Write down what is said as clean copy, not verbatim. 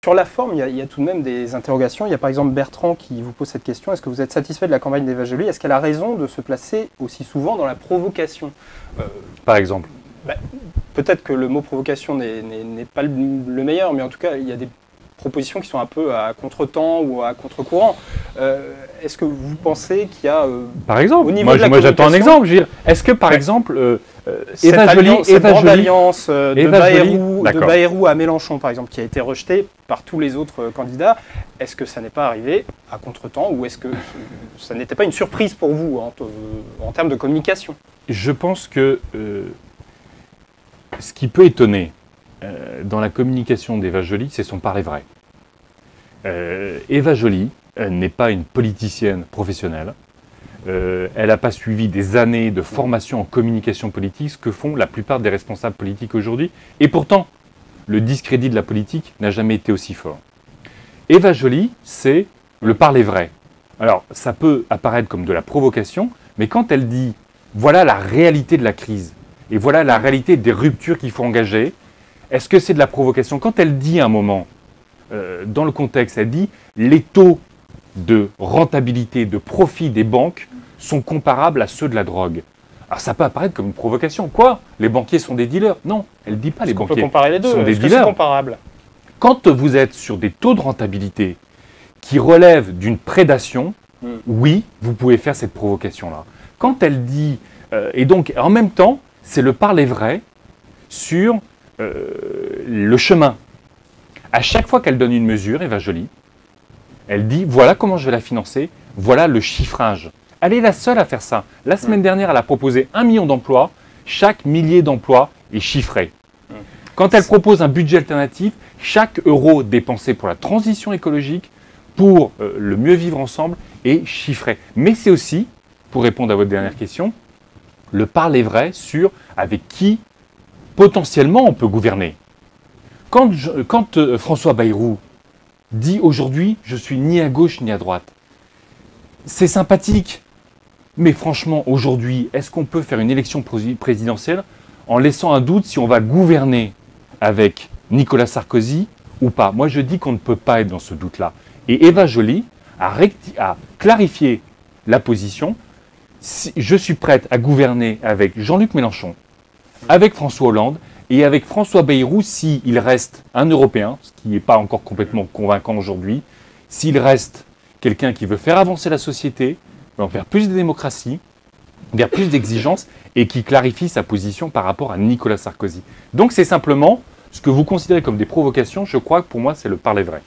Sur la forme, il y a tout de même des interrogations. Il y a par exemple Bertrand qui vous pose cette question. Est-ce que vous êtes satisfait de la campagne d'Eva Joly? Est-ce qu'elle a raison de se placer aussi souvent dans la provocation? Par exemple? Peut-être que le mot provocation n'est pas le meilleur, mais en tout cas, il y a des propositions qui sont un peu à contre-temps ou à contre-courant. Est-ce que vous pensez qu'il y a... par exemple, au niveau de la moi j'attends un exemple. Je veux dire, est-ce que par exemple, Eva Joly, cette grande Joly, alliance de Bayrou à Mélenchon, par exemple, qui a été rejetée par tous les autres candidats, est-ce que ça n'est pas arrivé à contre-temps ou est-ce que ça n'était pas une surprise pour vous en termes de communication? Je pense que ce qui peut étonner dans la communication d'Eva Joly, c'est son parler vrai. Eva Joly n'est pas une politicienne professionnelle. Elle n'a pas suivi des années de formation en communication politique, ce que font la plupart des responsables politiques aujourd'hui. Et pourtant, le discrédit de la politique n'a jamais été aussi fort. Eva Joly, c'est le parler vrai. Alors, ça peut apparaître comme de la provocation, mais quand elle dit « voilà la réalité de la crise » et « voilà la réalité des ruptures qu'il faut engager », est-ce que c'est de la provocation? Quand elle dit à un moment, dans le contexte, elle dit « les taux de rentabilité, de profit des banques sont comparables à ceux de la drogue ». Alors ça peut apparaître comme une provocation. Quoi? Les banquiers sont des dealers? Non, elle ne dit pas les banquiers. On peut comparer les deux. Sont des Est-ce que dealers. c'est comparable? Quand vous êtes sur des taux de rentabilité qui relèvent d'une prédation, oui, vous pouvez faire cette provocation-là. Quand elle dit... et donc, en même temps, c'est le parler vrai sur le chemin. À chaque fois qu'elle donne une mesure, Eva Joly, elle dit, voilà comment je vais la financer, voilà le chiffrage. Elle est la seule à faire ça. La semaine dernière, elle a proposé 1 million d'emplois. Chaque millier d'emplois est chiffré. Quand elle propose un budget alternatif, chaque euro dépensé pour la transition écologique, pour le mieux vivre ensemble, est chiffré. Mais c'est aussi, pour répondre à votre dernière question, le parler vrai sur avec qui potentiellement on peut gouverner. Quand François Bayrou dit aujourd'hui, je suis ni à gauche ni à droite, c'est sympathique. Mais franchement, aujourd'hui, est-ce qu'on peut faire une élection présidentielle en laissant un doute si on va gouverner avec Nicolas Sarkozy ou pas? Moi, je dis qu'on ne peut pas être dans ce doute-là. Et Eva Joly a clarifié la position. Je suis prête à gouverner avec Jean-Luc Mélenchon, avec François Hollande et avec François Bayrou s'il reste un Européen, ce qui n'est pas encore complètement convaincant aujourd'hui, s'il reste quelqu'un qui veut faire avancer la société, vers plus de démocratie, vers plus d'exigences et qui clarifie sa position par rapport à Nicolas Sarkozy. Donc c'est simplement ce que vous considérez comme des provocations, je crois que pour moi c'est le parler vrai.